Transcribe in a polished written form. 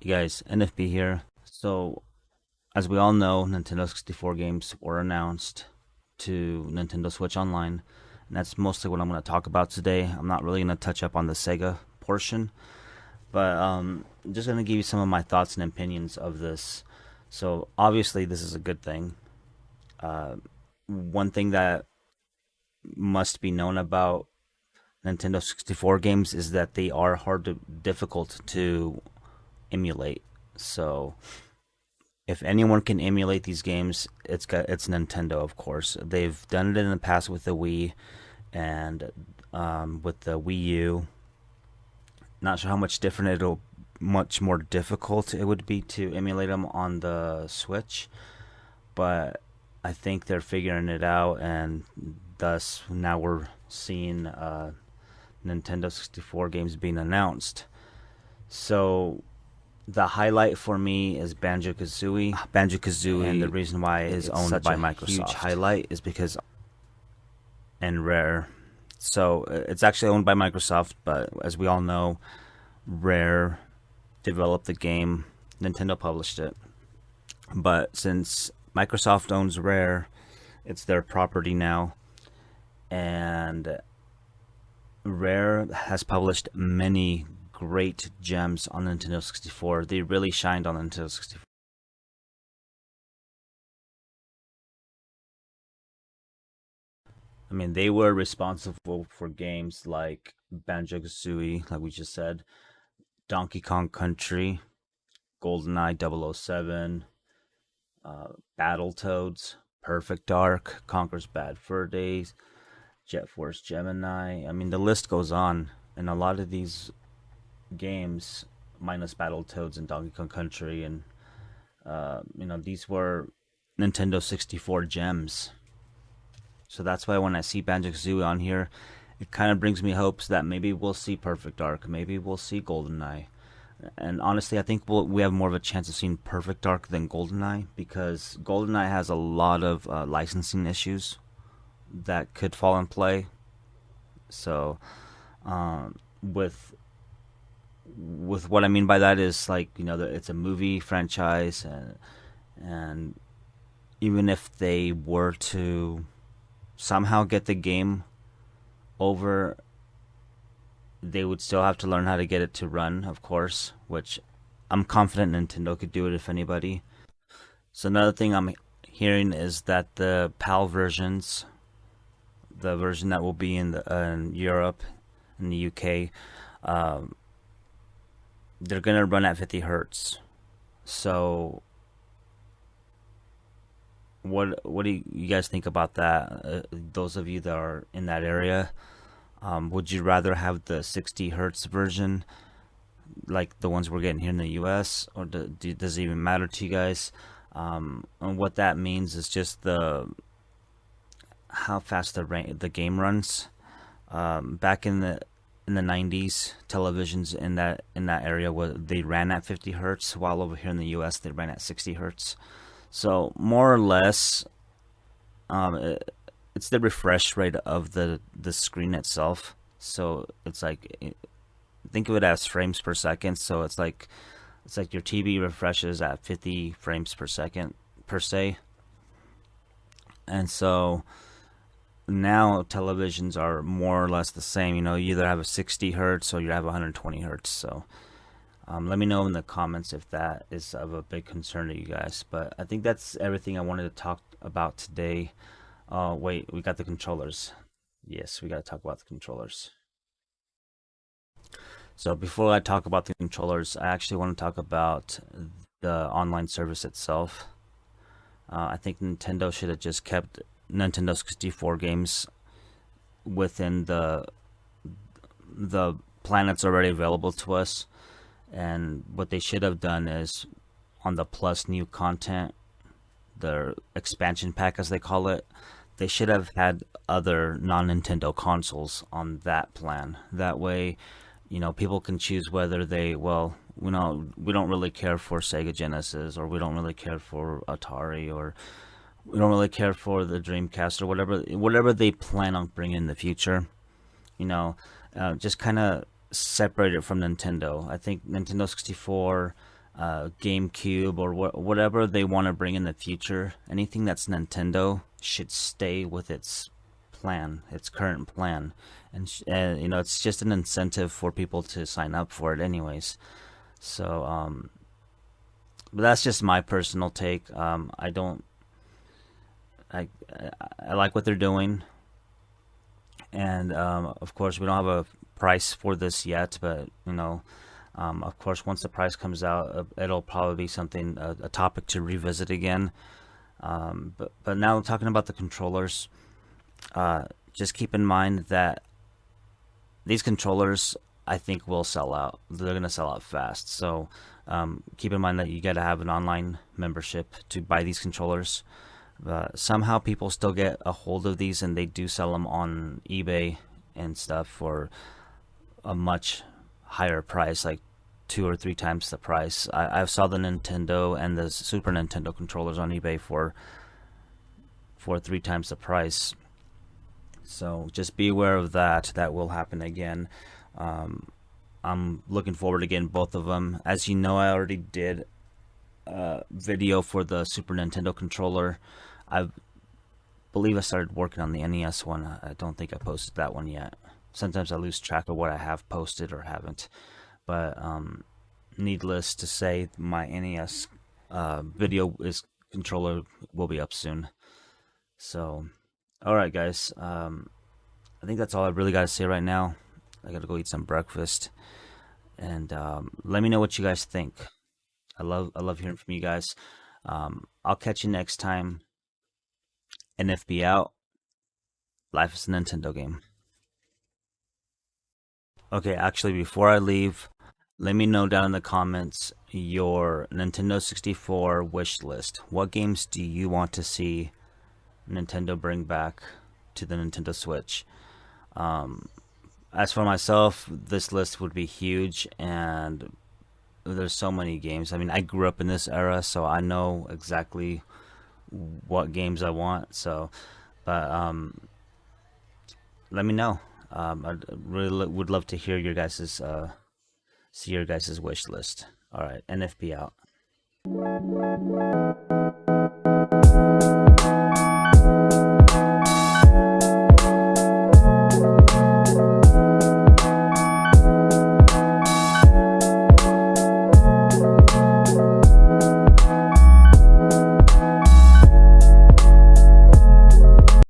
You guys, NFB here. So, as we all know, Nintendo 64 games were announced to Nintendo Switch Online, and that's mostly what I'm going to talk about today. I'm not really going to touch up on the Sega portion, but I'm just going to give you some of my thoughts and opinions of this. So, obviously, this is a good thing. Uh, One thing that must be known about Nintendo 64 games is that they are difficult to emulate. So, if anyone can emulate these games, it's Nintendo, of course. They've done it in the past with the Wii and with the Wii U. Not sure how much more difficult it would be to emulate them on the Switch, but I think they're figuring it out, and thus now we're seeing Nintendo 64 games being announced. So the highlight for me is BanjoKazooie. BanjoKazooie, and the reason why is owned by Microsoft. Huge highlight is because and Rare. So it's actually owned by Microsoft, but as we all know, Rare developed the game. Nintendo published it, but since Microsoft owns Rare, it's their property now, and Rare has published many great gems on Nintendo 64. They really shined on Nintendo 64. I mean, they were responsible for games like Banjo-Kazooie, like we just said, Donkey Kong Country, GoldenEye 007, Battletoads, Perfect Dark, Conker's Bad Fur Days, Jet Force Gemini. I mean, the list goes on. And a lot of these games, minus Battletoads and Donkey Kong Country, and these were Nintendo 64 gems. So that's why when I see Banjo-Kazooie on here, it kind of brings me hopes that maybe we'll see Perfect Dark, maybe we'll see GoldenEye. And honestly, I think we have more of a chance of seeing Perfect Dark than GoldenEye, because GoldenEye has a lot of licensing issues that could fall in play. So, with what I mean by that is, like, it's a movie franchise, and even if they were to somehow get the game over, they would still have to learn how to get it to run, of course, which I'm confident Nintendo could do it if anybody. So another thing I'm hearing is that the PAL versions, the version that will be in Europe, in the UK, they're gonna run at 50 hertz. So what do you guys think about that? Those of you that are in that area, would you rather have the 60 hertz version, like the ones we're getting here in the U.S., or does it even matter to you guys? And what that means is just the how fast the game runs. Back in the 90s, televisions in that area they ran at 50 hertz, while over here in the U.S. they ran at 60 hertz. So more or less, it's the refresh rate of the screen itself. So it's like, think of it as frames per second. So it's like your TV refreshes at 50 frames per second per se. And so now televisions are more or less the same. You either have a 60 hertz or you have 120 hertz. So let me know in the comments if that is of a big concern to you guys. But I think that's everything I wanted to talk about today. Wait, we got the controllers. Yes, we got to talk about the controllers. So before I talk about the controllers, I actually want to talk about the online service itself. I think Nintendo should have just kept Nintendo 64 games within the planets already available to us. And what they should have done is, on the plus new content, their expansion pack as they call it, they should have had other non-Nintendo consoles on that plan. That way, people can choose whether we don't really care for Sega Genesis, or we don't really care for Atari, or we don't really care for the Dreamcast, or whatever they plan on bringing in the future. Just kind of separate it from Nintendo. I think Nintendo 64 GameCube, or whatever they want to bring in the future. Anything that's Nintendo should stay with its plan, its current plan, and it's just an incentive for people to sign up for it, anyways. So, but that's just my personal take. I don't, I, I like what they're doing, and of course, we don't have a price for this yet, but of course, once the price comes out, it'll probably be something, a topic to revisit again. But now talking about the controllers, just keep in mind that these controllers, I think, will sell out. They're gonna sell out fast. So keep in mind that you got to have an online membership to buy these controllers. Somehow people still get a hold of these, and they do sell them on eBay and stuff for a much higher price, like 2 or 3 times the price. I saw the Nintendo and the Super Nintendo controllers on eBay for 3 times the price. So just be aware of that. That will happen again. I'm looking forward to getting both of them. As you know, I already did a video for the Super Nintendo controller. I believe I started working on the NES one. I don't think I posted that one yet. Sometimes I lose track of what I have posted or haven't. But needless to say, my NES video is controller will be up soon. So, all right, guys. I think that's all I really got to say right now. I gotta go eat some breakfast, and let me know what you guys think. I love hearing from you guys. I'll catch you next time. NFB out. Life is a Nintendo game. Okay, actually, before I leave, let me know down in the comments your Nintendo 64 wish list. What games do you want to see Nintendo bring back to the Nintendo Switch? Um, as for myself, this list would be huge, and there's so many games. I mean, I grew up in this era, so I know exactly what games I want. So, but let me know. I really would love to hear your guys's see your guys's wish list. All right, NFP out.